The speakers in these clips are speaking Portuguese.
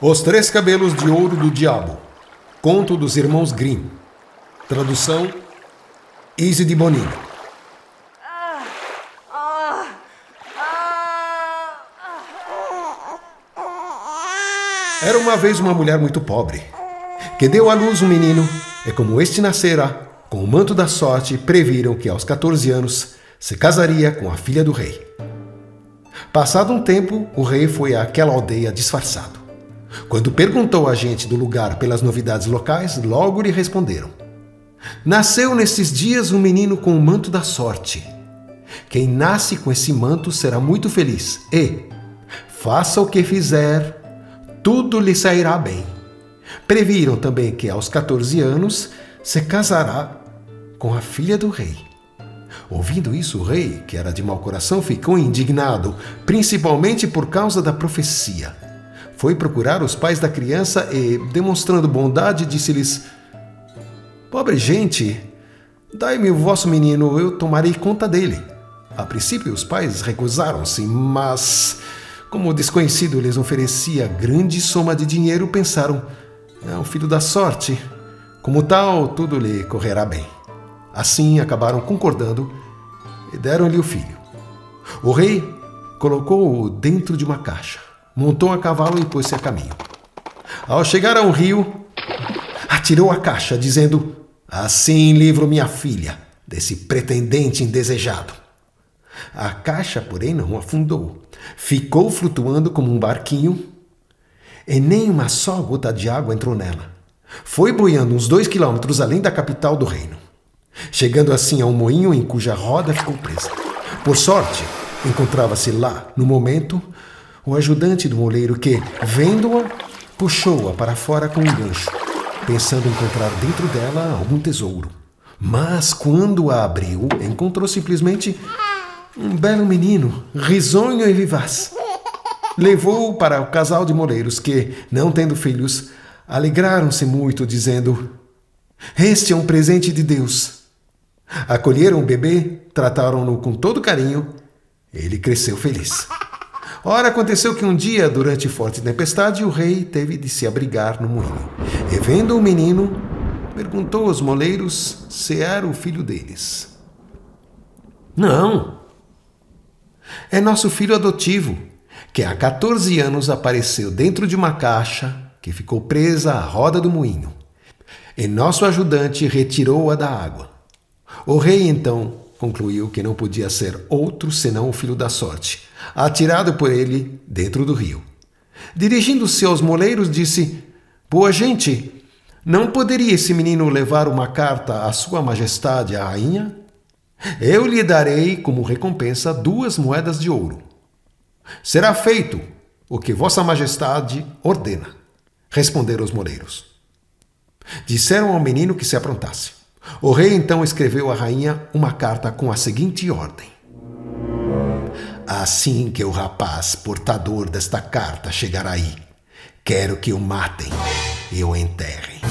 Os Três Cabelos de Ouro do Diabo. Conto dos Irmãos Grimm. Tradução: Izzy de Bonino. Era uma vez uma mulher muito pobre, que deu à luz um menino, e como este nascera, com o manto da sorte, previram que aos 14 anos se casaria com a filha do rei. Passado um tempo, o rei foi àquela aldeia disfarçado. Quando perguntou a gente do lugar pelas novidades locais, logo lhe responderam: nasceu nestes dias um menino com o manto da sorte. Quem nasce com esse manto será muito feliz e, faça o que fizer, tudo lhe sairá bem. Previram também que aos 14 anos se casará com a filha do rei. Ouvindo isso, o rei, que era de mau coração, ficou indignado, principalmente por causa da profecia. Foi procurar os pais da criança e, demonstrando bondade, disse-lhes: pobre gente, dai-me o vosso menino, eu tomarei conta dele. A princípio, os pais recusaram-se, mas, como o desconhecido lhes oferecia grande soma de dinheiro, pensaram: é um filho da sorte. Como tal, tudo lhe correrá bem. Assim, acabaram concordando e deram-lhe o filho. O rei colocou-o dentro de uma caixa, montou a cavalo e pôs-se a caminho. Ao chegar a um rio, atirou a caixa, dizendo: assim livro minha filha desse pretendente indesejado. A caixa, porém, não afundou. Ficou flutuando como um barquinho e nem uma só gota de água entrou nela. Foi boiando uns 2 quilômetros além da capital do reino, chegando assim a um moinho em cuja roda ficou presa. Por sorte, encontrava-se lá, no momento, o ajudante do moleiro que, vendo-a, puxou-a para fora com um gancho, pensando encontrar dentro dela algum tesouro. Mas, quando a abriu, encontrou simplesmente um belo menino, risonho e vivaz. Levou-o para o casal de moleiros que, não tendo filhos, alegraram-se muito, dizendo: este é um presente de Deus. Acolheram o bebê, trataram-no com todo carinho. Ele cresceu feliz. Ora, aconteceu que um dia, durante forte tempestade, o rei teve de se abrigar no moinho. E vendo o menino, perguntou aos moleiros se era o filho deles. Não, é nosso filho adotivo, que há 14 anos apareceu dentro de uma caixa que ficou presa à roda do moinho. E nosso ajudante retirou-a da água. O rei, então, concluiu que não podia ser outro senão o filho da sorte, atirado por ele dentro do rio. Dirigindo-se aos moleiros, disse: boa gente, não poderia esse menino levar uma carta à sua majestade, a rainha? Eu lhe darei como recompensa 2 moedas de ouro. Será feito o que vossa majestade ordena, responderam os moleiros. Disseram ao menino que se aprontasse. O rei então escreveu à rainha uma carta com a seguinte ordem: assim que o rapaz portador desta carta chegar aí, quero que o matem e o enterrem.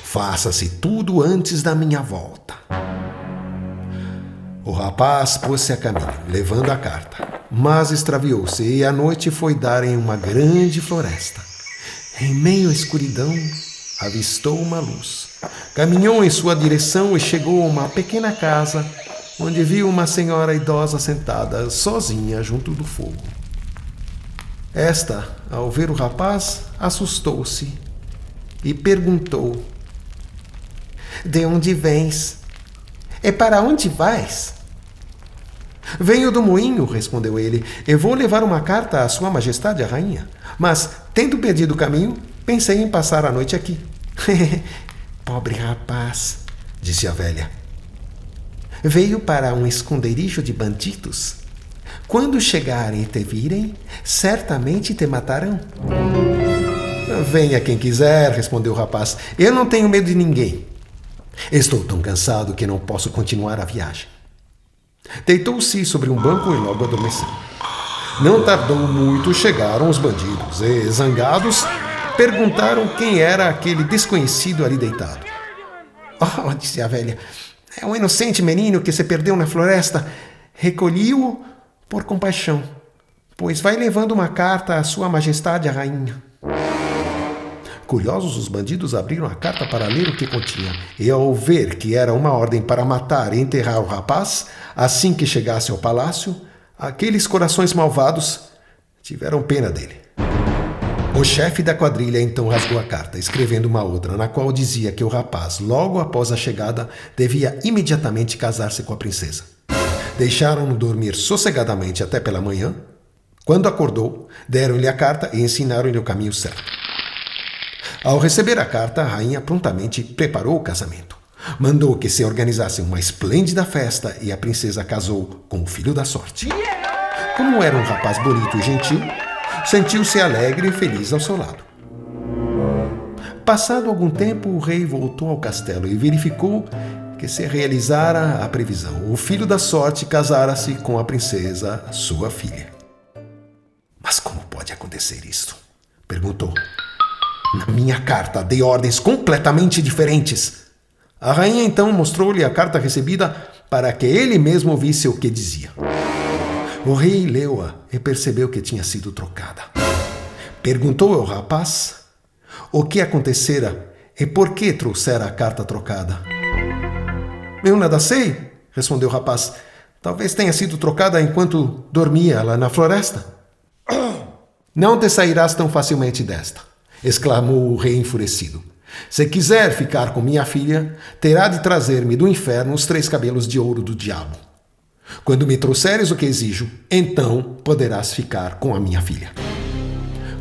Faça-se tudo antes da minha volta. O rapaz pôs-se a caminho, levando a carta, mas extraviou-se e à noite foi dar em uma grande floresta. Em meio à escuridão, avistou uma luz. Caminhou em sua direção e chegou a uma pequena casa, onde viu uma senhora idosa sentada, sozinha, junto do fogo. Esta, ao ver o rapaz, assustou-se e perguntou: de onde vens? E para onde vais? Venho do moinho, respondeu ele, e vou levar uma carta à sua majestade, a rainha. Mas, tendo perdido o caminho, pensei em passar a noite aqui. Pobre rapaz, disse a velha. Veio para um esconderijo de bandidos. Quando chegarem e te virem, certamente te matarão. Venha quem quiser, respondeu o rapaz. Eu não tenho medo de ninguém. Estou tão cansado que não posso continuar a viagem. Deitou-se sobre um banco e logo adormeceu. Não tardou muito, chegaram os bandidos e, zangados, perguntaram quem era aquele desconhecido ali deitado. Oh, disse a velha, é um inocente menino que se perdeu na floresta. Recolhi-o por compaixão, pois vai levando uma carta à sua majestade a rainha. Curiosos, os bandidos abriram a carta para ler o que continha, e ao ver que era uma ordem para matar e enterrar o rapaz, assim que chegasse ao palácio, aqueles corações malvados tiveram pena dele. O chefe da quadrilha então rasgou a carta, escrevendo uma outra, na qual dizia que o rapaz, logo após a chegada, devia imediatamente casar-se com a princesa. Deixaram-no dormir sossegadamente até pela manhã. Quando acordou, deram-lhe a carta e ensinaram-lhe o caminho certo. Ao receber a carta, a rainha prontamente preparou o casamento. Mandou que se organizasse uma esplêndida festa e a princesa casou com o filho da sorte. Como era um rapaz bonito e gentil, sentiu-se alegre e feliz ao seu lado. Passado algum tempo, o rei voltou ao castelo e verificou que se realizara a previsão. O filho da sorte casara-se com a princesa, sua filha. Mas como pode acontecer isso? Perguntou. Na minha carta dei ordens completamente diferentes. A rainha então mostrou-lhe a carta recebida para que ele mesmo visse o que dizia. O rei leu-a e percebeu que tinha sido trocada. Perguntou ao rapaz o que acontecera e por que trouxera a carta trocada. Eu nada sei, respondeu o rapaz. Talvez tenha sido trocada enquanto dormia lá na floresta. Não te sairás tão facilmente desta, exclamou o rei enfurecido. Se quiser ficar com minha filha, terá de trazer-me do inferno os 3 cabelos de ouro do diabo. Quando me trouxeres o que exijo, então poderás ficar com a minha filha.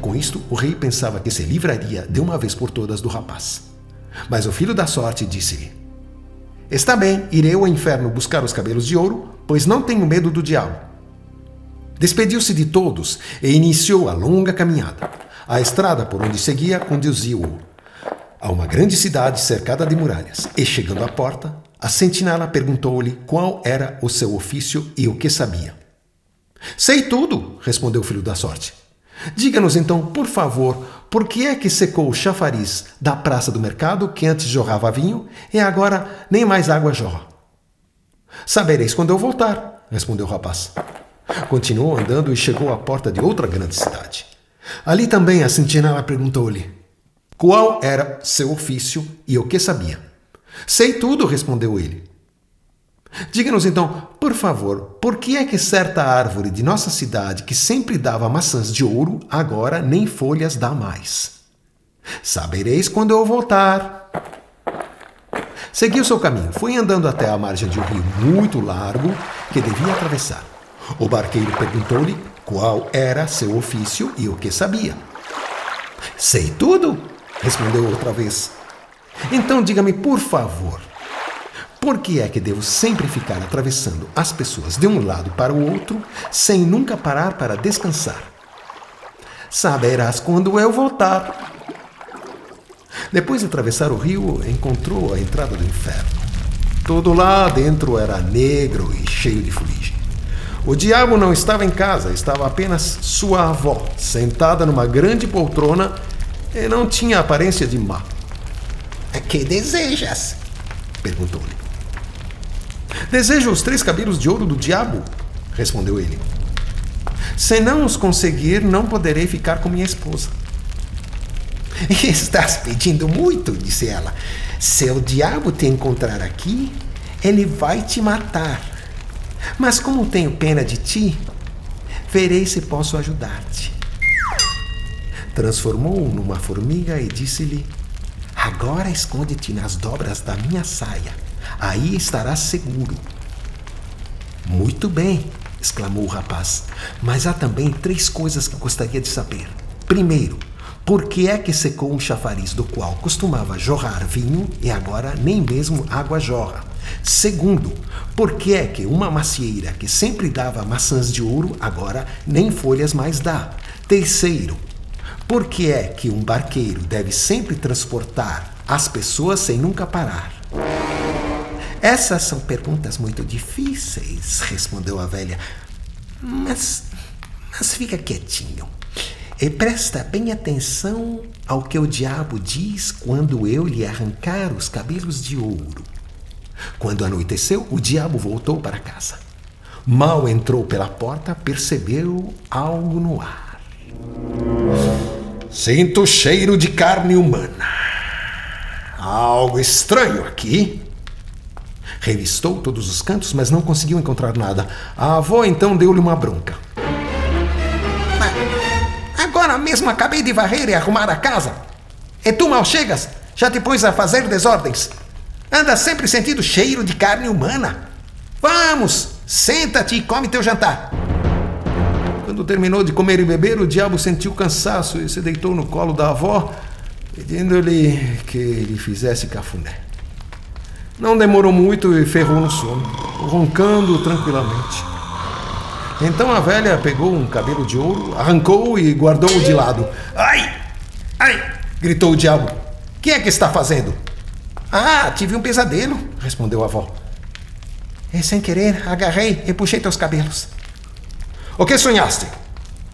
Com isto, o rei pensava que se livraria de uma vez por todas do rapaz. Mas o filho da sorte disse-lhe: Está bem, irei ao inferno buscar os cabelos de ouro, pois não tenho medo do diabo. Despediu-se de todos e iniciou a longa caminhada. A estrada por onde seguia conduziu-o a uma grande cidade cercada de muralhas. E chegando à porta, a sentinela perguntou-lhe qual era o seu ofício e o que sabia. Sei tudo, respondeu o filho da sorte. Diga-nos então, por favor, por que é que secou o chafariz da praça do mercado, que antes jorrava vinho, e agora nem mais água jorra? Sabereis quando eu voltar, respondeu o rapaz. Continuou andando e chegou à porta de outra grande cidade. Ali também a sentinela perguntou-lhe qual era seu ofício e o que sabia. Sei tudo, respondeu ele. Diga-nos então, por favor, por que é que certa árvore de nossa cidade, que sempre dava maçãs de ouro, agora nem folhas dá mais? Sabereis quando eu voltar. Seguiu seu caminho, foi andando até a margem de um rio muito largo que devia atravessar. O barqueiro perguntou-lhe qual era seu ofício e o que sabia. Sei tudo, respondeu outra vez. Então diga-me, por favor, por que é que devo sempre ficar atravessando as pessoas de um lado para o outro, sem nunca parar para descansar? Saberás quando eu voltar. Depois de atravessar o rio, encontrou a entrada do inferno. Todo lá dentro era negro e cheio de fuligem. O diabo não estava em casa, estava apenas sua avó, sentada numa grande poltrona e não tinha aparência de má. Que desejas? Perguntou-lhe. Desejo os 3 cabelos de ouro do diabo, respondeu ele. Se não os conseguir, não poderei ficar com minha esposa. Estás pedindo muito, disse ela. Se o diabo te encontrar aqui, ele vai te matar. Mas como tenho pena de ti, verei se posso ajudar-te. Transformou-o numa formiga e disse-lhe: Agora esconde-te nas dobras da minha saia. Aí estarás seguro. Muito bem, exclamou o rapaz. Mas há também 3 coisas que gostaria de saber. Primeiro, por que é que secou um chafariz do qual costumava jorrar vinho e agora nem mesmo água jorra? Segundo, por que é que uma macieira que sempre dava maçãs de ouro agora nem folhas mais dá? Terceiro, por que é que um barqueiro deve sempre transportar as pessoas sem nunca parar? Essas são perguntas muito difíceis, respondeu a velha. Mas fica quietinho e presta bem atenção ao que o diabo diz quando eu lhe arrancar os cabelos de ouro. Quando anoiteceu, o diabo voltou para casa. Mal entrou pela porta, percebeu algo no ar. Sinto cheiro de carne humana. Algo estranho aqui. Revistou todos os cantos, mas não conseguiu encontrar nada. A avó então deu-lhe uma bronca. Agora mesmo acabei de varrer e arrumar a casa. E tu mal chegas, já te pôs a fazer desordens. Anda sempre sentindo cheiro de carne humana. Vamos, senta-te e come teu jantar. Quando terminou de comer e beber, o diabo sentiu cansaço e se deitou no colo da avó, pedindo-lhe que lhe fizesse cafuné. Não demorou muito e ferrou no sono, roncando tranquilamente. Então a velha pegou um cabelo de ouro, arrancou e guardou-o de lado. Ai! Ai! Gritou o diabo. Que é que está fazendo? Ah, tive um pesadelo, respondeu a avó. E sem querer, agarrei e puxei teus cabelos. O que sonhaste?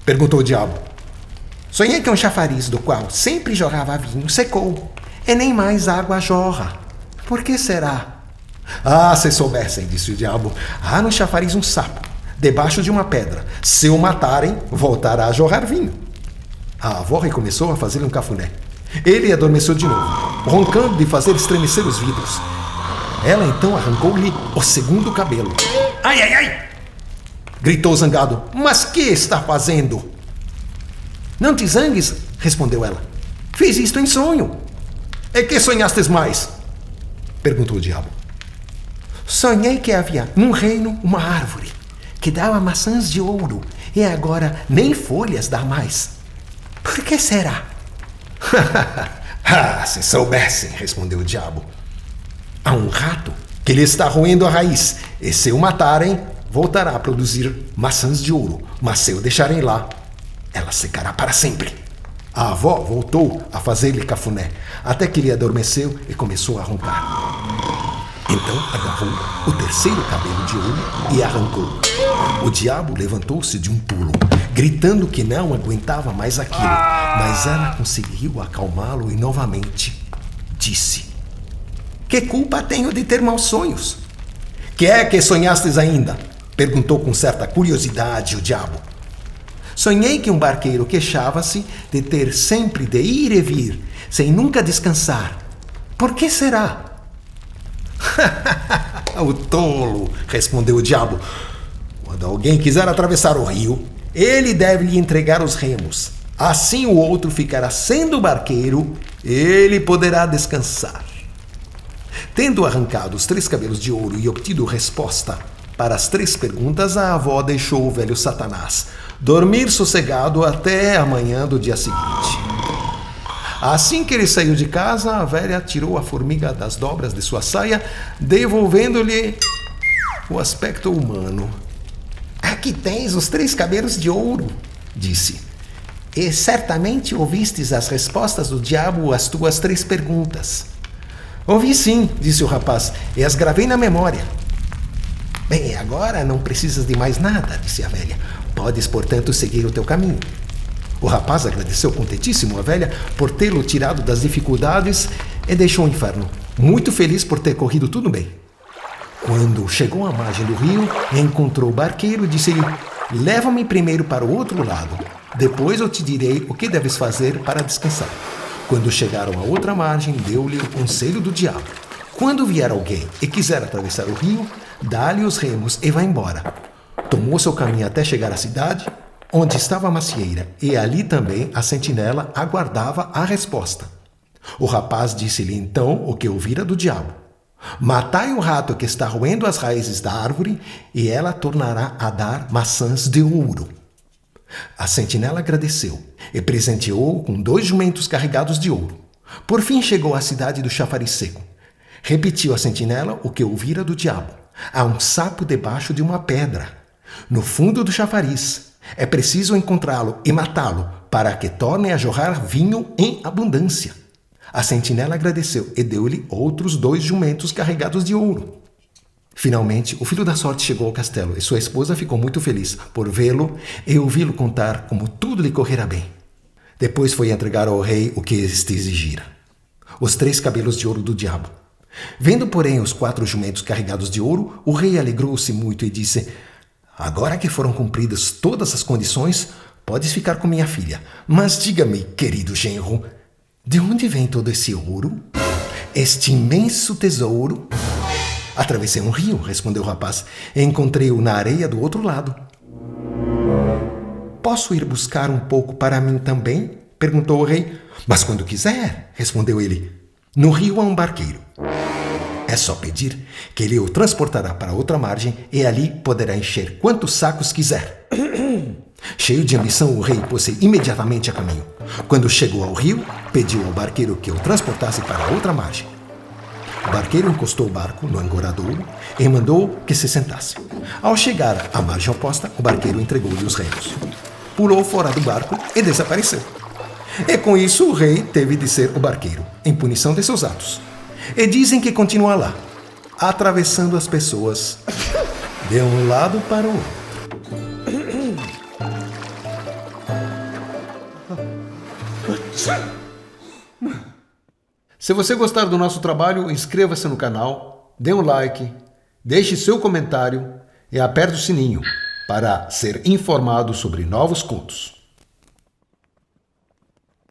Perguntou o diabo. Sonhei que um chafariz do qual sempre jorrava vinho secou, e nem mais água jorra. Por que será? Ah, se soubessem, disse o diabo. Há no chafariz um sapo, debaixo de uma pedra. Se o matarem, voltará a jorrar vinho. A avó recomeçou a fazer um cafuné. Ele adormeceu de novo, roncando de fazer estremecer os vidros. Ela então arrancou-lhe o segundo cabelo. Ai, ai, ai! Gritou zangado. Mas que está fazendo? Não te zangues, respondeu ela. Fiz isto em sonho. E que sonhastes mais? Perguntou o diabo. Sonhei que havia num reino uma árvore que dava maçãs de ouro e agora nem folhas dá mais. Por que será? Ah, se soubessem, respondeu o diabo. Há um rato que lhe está roendo a raiz, e se o matarem, voltará a produzir maçãs de ouro, mas se o deixarem lá, ela secará para sempre. A avó voltou a fazer-lhe cafuné, até que ele adormeceu e começou a roncar. Então agarrou o terceiro cabelo de ouro e arrancou. O diabo levantou-se de um pulo, gritando que não aguentava mais aquilo, mas ela conseguiu acalmá-lo e novamente disse: Que culpa tenho de ter maus sonhos? Que é que sonhastes ainda? Perguntou com certa curiosidade o diabo. Sonhei que um barqueiro queixava-se de ter sempre de ir e vir, sem nunca descansar. Por que será? O tolo, respondeu o diabo. Quando alguém quiser atravessar o rio, ele deve lhe entregar os remos. Assim o outro ficará sendo barqueiro, ele poderá descansar. Tendo arrancado os 3 cabelos de ouro e obtido resposta para as 3 perguntas, a avó deixou o velho Satanás dormir sossegado até a manhã do dia seguinte. Assim que ele saiu de casa, a velha tirou a formiga das dobras de sua saia, devolvendo-lhe o aspecto humano. Aqui tens os 3 cabelos de ouro, disse. E certamente ouvistes as respostas do diabo às tuas 3 perguntas. Ouvi sim, disse o rapaz, e as gravei na memória. Bem, agora não precisas de mais nada, disse a velha. Podes, portanto, seguir o teu caminho. O rapaz agradeceu contentíssimo a velha por tê-lo tirado das dificuldades e deixou o inferno, muito feliz por ter corrido tudo bem. Quando chegou à margem do rio, encontrou o barqueiro e disse-lhe: Leva-me primeiro para o outro lado, depois eu te direi o que deves fazer para descansar. Quando chegaram à outra margem, deu-lhe o conselho do diabo. Quando vier alguém e quiser atravessar o rio, dá-lhe os remos e vai embora. Tomou seu caminho até chegar à cidade, onde estava a macieira, e ali também a sentinela aguardava a resposta. O rapaz disse-lhe então o que ouvira do diabo: Matai o rato que está roendo as raízes da árvore, e ela tornará a dar maçãs de ouro. A sentinela agradeceu e presenteou-o com 2 jumentos carregados de ouro. Por fim chegou à cidade do chafariz seco. Repetiu a sentinela o que ouvira do diabo: Há um sapo debaixo de uma pedra, no fundo do chafariz. É preciso encontrá-lo e matá-lo para que torne a jorrar vinho em abundância. A sentinela agradeceu e deu-lhe outros 2 jumentos carregados de ouro. Finalmente, o filho da sorte chegou ao castelo e sua esposa ficou muito feliz por vê-lo e ouvi-lo contar como tudo lhe correra bem. Depois foi entregar ao rei o que este exigira: os 3 cabelos de ouro do diabo. Vendo, porém, os 4 jumentos carregados de ouro, o rei alegrou-se muito e disse: Agora que foram cumpridas todas as condições, podes ficar com minha filha. Mas diga-me, querido genro, de onde vem todo esse ouro? Este imenso tesouro? Atravessei um rio, respondeu o rapaz, e encontrei-o na areia do outro lado. Posso ir buscar um pouco para mim também? Perguntou o rei. Mas quando quiser, respondeu ele. No rio há um barqueiro. É só pedir que ele o transportará para outra margem e ali poderá encher quantos sacos quiser. Cheio de ambição, o rei pôs-se imediatamente a caminho. Quando chegou ao rio, pediu ao barqueiro que o transportasse para outra margem. O barqueiro encostou o barco no angoradouro e mandou que se sentasse. Ao chegar à margem oposta, o barqueiro entregou-lhe os remos. Pulou fora do barco e desapareceu. E com isso o rei teve de ser o barqueiro, em punição de seus atos. E dizem que continua lá, atravessando as pessoas de um lado para o outro. Se você gostar do nosso trabalho, inscreva-se no canal, dê um like, deixe seu comentário e aperte o sininho para ser informado sobre novos contos.